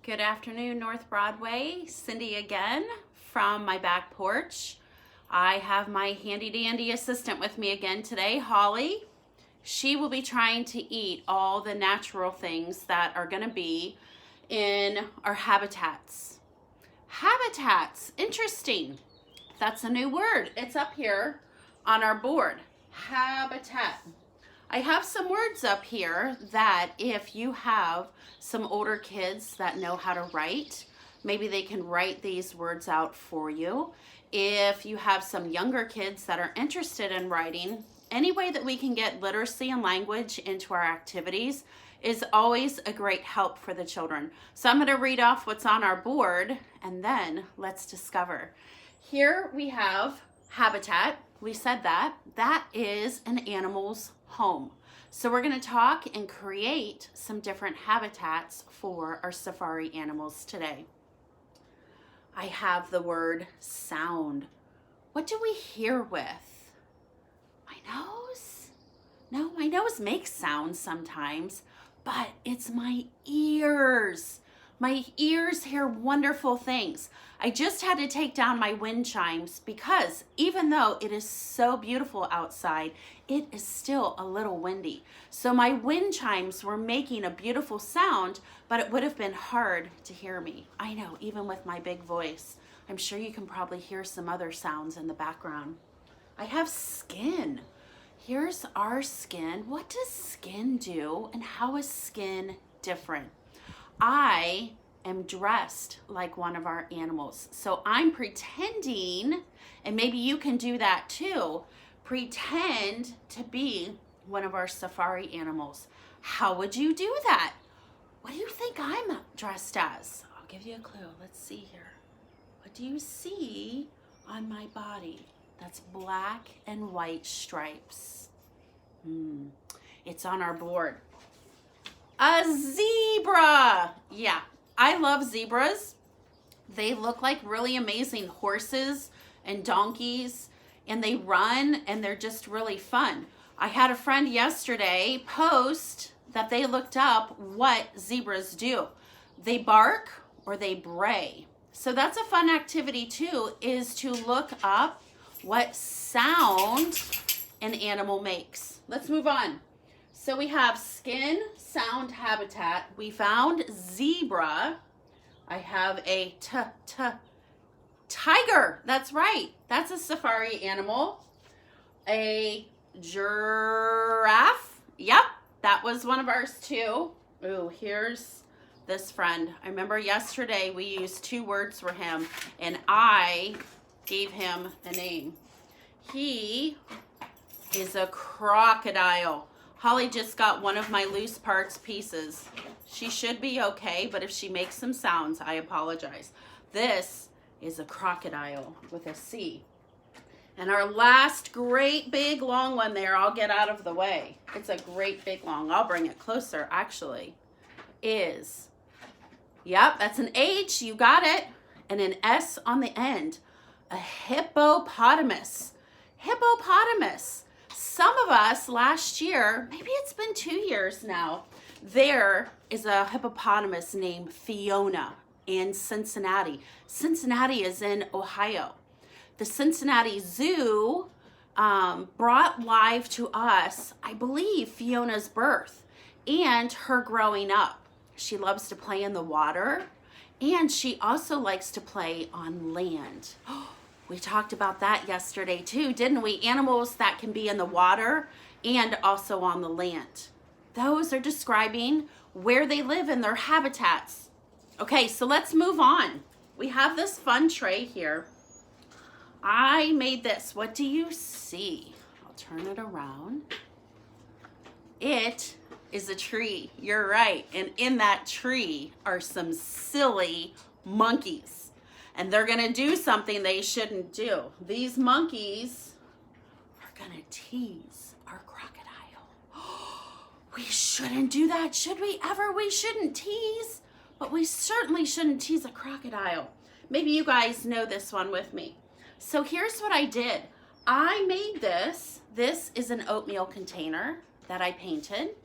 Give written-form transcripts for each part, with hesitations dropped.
Good afternoon, North Broadway. Cindy again from my back porch. I have my handy dandy assistant with me again today, Holly. She will be trying to eat all the natural things that are going to be in our habitats. Habitats, interesting. That's a new word. It's up here on our board. Habitat. I have some words up here that if you have some older kids that know how to write, maybe they can write these words out for you. If you have some younger kids that are interested in writing, any way that we can get literacy and language into our activities is always a great help for the children. So I'm going to read off what's on our board and then let's discover. Here we have habitat. We said that. That is an animal's home. So we're going to talk and create some different habitats for our safari animals today. I have the word sound. What do we hear with? My nose? No, my nose makes sounds sometimes, but it's my ears. My ears hear wonderful things. I just had to take down my wind chimes because even though it is so beautiful outside, it is still a little windy. So my wind chimes were making a beautiful sound, but it would have been hard to hear me. I know, even with my big voice. I'm sure you can probably hear some other sounds in the background. I have skin. Here's our skin. What does skin do and how is skin different? I am dressed like one of our animals. So I'm pretending, and maybe you can do that too, pretend to be one of our safari animals. How would you do that? What do you think I'm dressed as? I'll give you a clue. Let's see here. What do you see on my body? That's black and white stripes. It's on our board. A zebra. Yeah, I love zebras. They look like really amazing horses and donkeys, and they run and they're just really fun. I had a friend yesterday post that they looked up what zebras do. They bark or they bray. So that's a fun activity too, is to look up what sound an animal makes. Let's move on. So we have skin, sound, habitat. We found zebra. I have a tiger. That's right. That's a safari animal. A giraffe. Yep, that was one of ours too. Ooh, here's this friend. I remember yesterday we used 2 words for him and I gave him a name. He is a crocodile. Holly just got one of my loose parts pieces. She should be okay, but if she makes some sounds, I apologize. This is a crocodile with a C. And our last great big long one there, I'll get out of the way. It's a great big long, I'll bring it closer actually, is, yep, that's an H, you got it, and an S on the end. A hippopotamus. Hippopotamus. Some of us last year, maybe it's been 2 years now, there is a hippopotamus named Fiona in Cincinnati. Cincinnati is in Ohio. The Cincinnati Zoo brought live to us, I believe, Fiona's birth and her growing up. She loves to play in the water and she also likes to play on land. We talked about that yesterday too, didn't we? Animals that can be in the water and also on the land. Those are describing where they live in their habitats. Okay, so let's move on. We have this fun tray here. I made this. What do you see? I'll turn it around. It is a tree. You're right. And in that tree are some silly monkeys. And they're going to do something they shouldn't do. These monkeys are going to tease our crocodile. We shouldn't do that, should we ever? We shouldn't tease, but we certainly shouldn't tease a crocodile. Maybe you guys know this one with me. So here's what I did. I made this. This is an oatmeal container that I painted.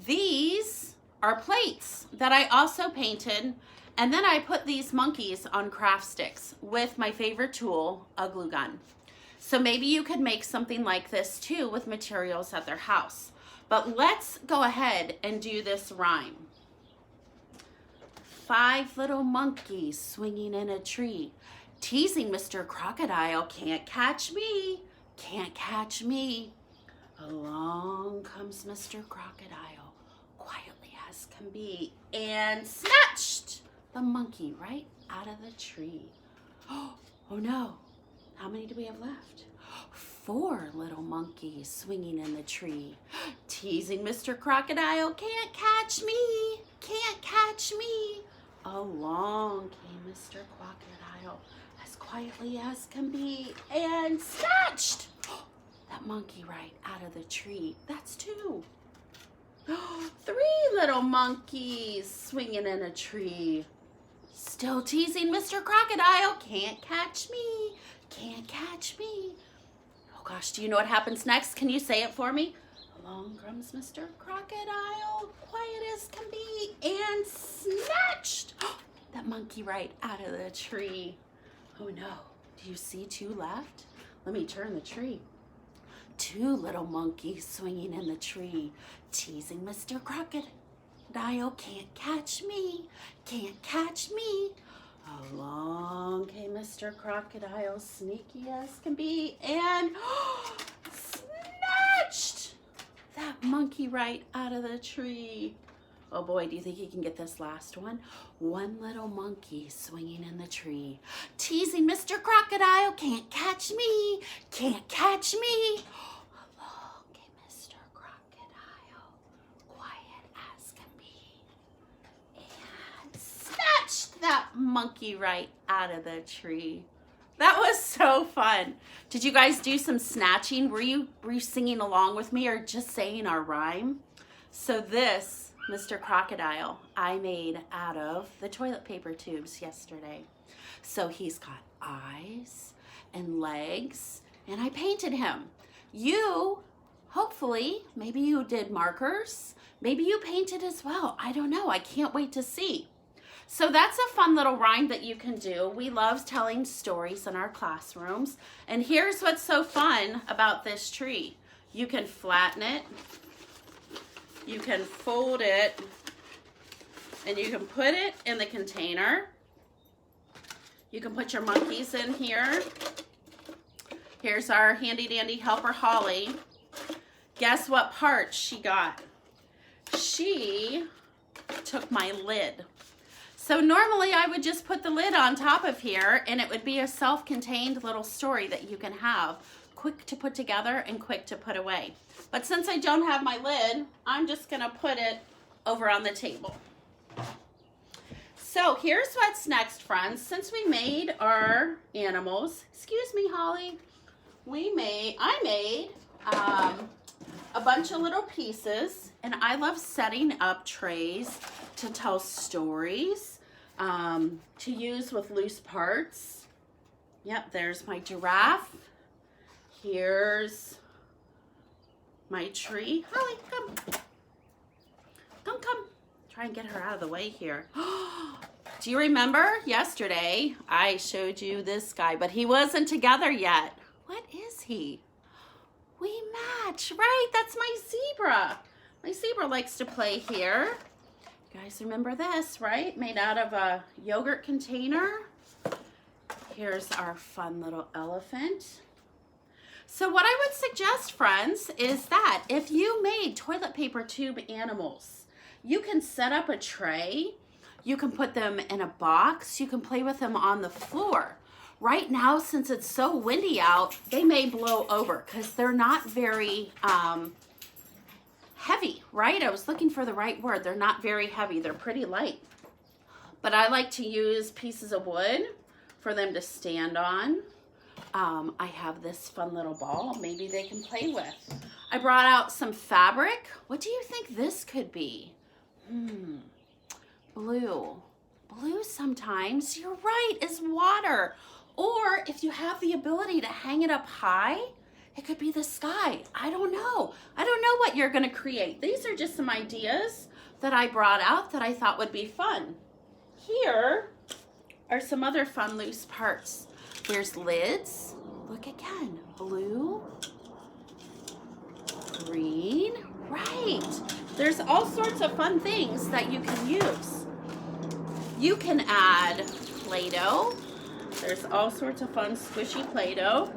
These are plates that I also painted, And then I put these monkeys on craft sticks with my favorite tool, a glue gun. So maybe you could make something like this too with materials at their house. But let's go ahead and do this rhyme. 5 little monkeys swinging in a tree, teasing Mr. Crocodile, can't catch me, can't catch me. Along comes Mr. Crocodile, quietly as can be, and snatched the monkey right out of the tree. Oh no, how many do we have left? 4 little monkeys swinging in the tree, teasing Mr. Crocodile, can't catch me, can't catch me. Along came Mr. Crocodile, as quietly as can be, and snatched that monkey right out of the tree. That's 2. 3 little monkeys swinging in a tree, still teasing Mr. Crocodile, can't catch me, can't catch me. Oh gosh, do you know what happens next? Can you say it for me? Along comes Mr. Crocodile, quiet as can be, and snatched that monkey right out of the tree. Oh no, do you see 2 left? Let me turn the tree. 2 little monkeys swinging in the tree, teasing Mr. Crocodile, can't catch me, can't catch me. Along came Mr. Crocodile, sneaky as can be, and snatched that monkey right out of the tree. Oh boy, do you think he can get this last one? 1 little monkey swinging in the tree, teasing Mr. Crocodile, can't catch me, can't catch me. Along came Mr. Crocodile, quiet as can be, and snatched that monkey right out of the tree. That was so fun. Did you guys do some snatching? Were you singing along with me or just saying our rhyme? So this, Mr. Crocodile, I made out of the toilet paper tubes yesterday. So he's got eyes and legs, and I painted him. You, hopefully, maybe you did markers. Maybe you painted as well. I don't know. I can't wait to see. So that's a fun little rhyme that you can do. We love telling stories in our classrooms. And here's what's so fun about this tree. You can flatten it, you can fold it, and you can put it in the container. You can put your monkeys in here. Here's our handy dandy helper, Holly. Guess what part she got? She took my lid. So normally I would just put the lid on top of here and it would be a self-contained little story that you can have, quick to put together and quick to put away. But since I don't have my lid, I'm just gonna put it over on the table. So here's what's next, friends. Since we made our animals, excuse me, Holly, I made a bunch of little pieces, and I love setting up trays to tell stories, to use with loose parts. Yep, there's my giraffe. Here's my tree. Holly, come. Come. Try and get her out of the way here. Do you remember yesterday I showed you this guy, but he wasn't together yet. What is he? We match, right? That's my zebra. My zebra likes to play here. You guys remember this, right? Made out of a yogurt container. Here's our fun little elephant. So what I would suggest, friends, is that if you made toilet paper tube animals, you can set up a tray, you can put them in a box, you can play with them on the floor. Right now, since it's so windy out, they may blow over because they're not very heavy, right? I was looking for the right word. They're not very heavy. They're pretty light. But I like to use pieces of wood for them to stand on. I have this fun little ball. Maybe they can play with. I brought out some fabric. What do you think this could be? Blue. Blue sometimes, you're right, is water. Or if you have the ability to hang it up high, it could be the sky. I don't know. I don't know what you're gonna create. These are just some ideas that I brought out that I thought would be fun. here are some other fun loose parts. There's lids. Look again. Blue, green, right. There's all sorts of fun things that you can use. You can add Play-Doh. There's all sorts of fun squishy Play-Doh.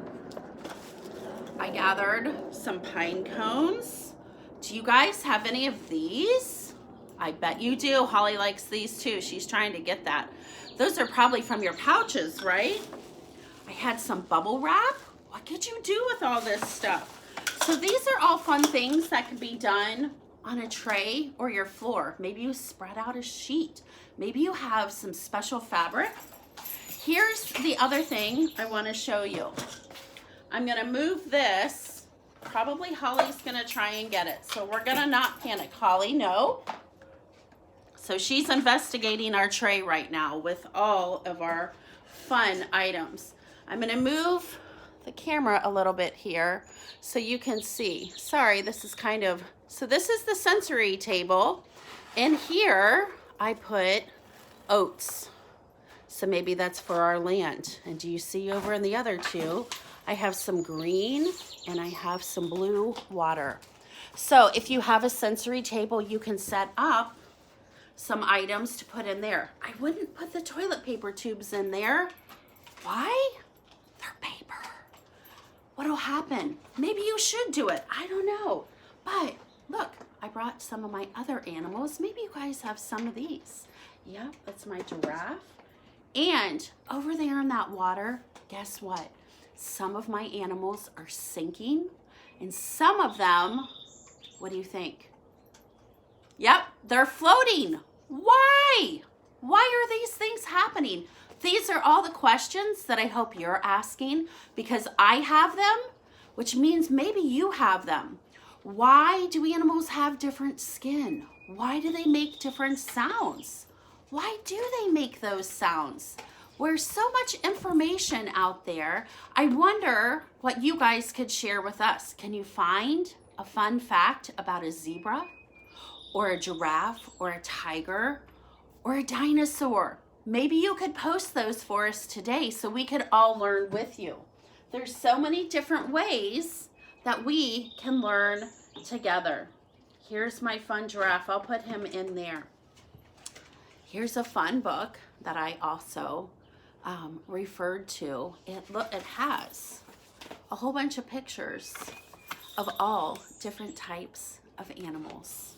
I gathered some pine cones. Do you guys have any of these? I bet you do. Holly likes these too. She's trying to get that. Those are probably from your pouches, right? I had some bubble wrap. What could you do with all this stuff? So these are all fun things that can be done on a tray or your floor. Maybe you spread out a sheet. Maybe you have some special fabric. Here's the other thing I want to show you. I'm going to move this. Probably Holly's going to try and get it. So we're going to not panic. Holly, no. So she's investigating our tray right now with all of our fun items. I'm going to move the camera a little bit here so you can see. Sorry, this is kind of, so this is the sensory table. And here I put oats. So maybe that's for our land. And do you see over in the other two, I have some green and I have some blue water. So if you have a sensory table, you can set up some items to put in there. I wouldn't put the toilet paper tubes in there. Why? They're paper. What'll happen? Maybe you should do it. I don't know. But look, I brought some of my other animals. Maybe you guys have some of these. Yep, that's my giraffe. And over there in that water, guess what? Some of my animals are sinking and some of them, what do you think? Yep, they're floating. Why? Why are these things happening? These are all the questions that I hope you're asking because I have them, which means maybe you have them. Why do animals have different skin? Why do they make different sounds? Why do they make those sounds? There's so much information out there. I wonder what you guys could share with us. Can you find a fun fact about a zebra or a giraffe or a tiger or a dinosaur? Maybe you could post those for us today so we could all learn with you. There's so many different ways that we can learn together. Here's my fun giraffe. I'll put him in there. Here's a fun book that I also referred to. It has a whole bunch of pictures of all different types of animals.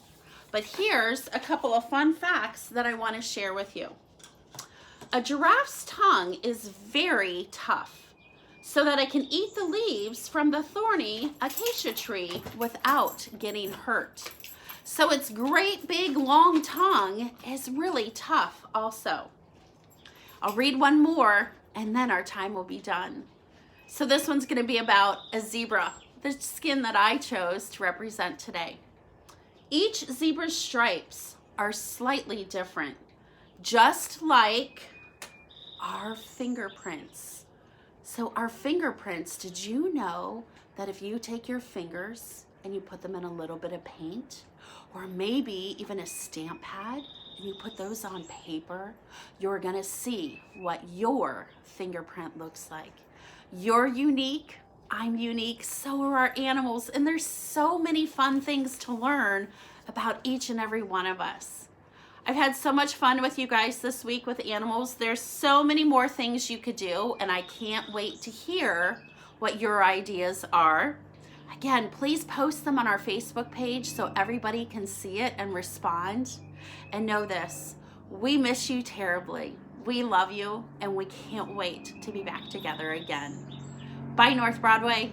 But here's a couple of fun facts that I want to share with you. A giraffe's tongue is very tough so that it can eat the leaves from the thorny acacia tree without getting hurt. So its great big long tongue is really tough also. I'll read one more and then our time will be done. So this one's going to be about a zebra, the skin that I chose to represent today. Each zebra's stripes are slightly different, just like our fingerprints. So our fingerprints, did you know that if you take your fingers and you put them in a little bit of paint, or maybe even a stamp pad, and you put those on paper, you're gonna see what your fingerprint looks like. You're unique, I'm unique, so are our animals, and there's so many fun things to learn about each and every one of us. I've had so much fun with you guys this week with animals. There's so many more things you could do, and I can't wait to hear what your ideas are. Again, please post them on our Facebook page so everybody can see it and respond. And know this, we miss you terribly. We love you, and we can't wait to be back together again. Bye, North Broadway.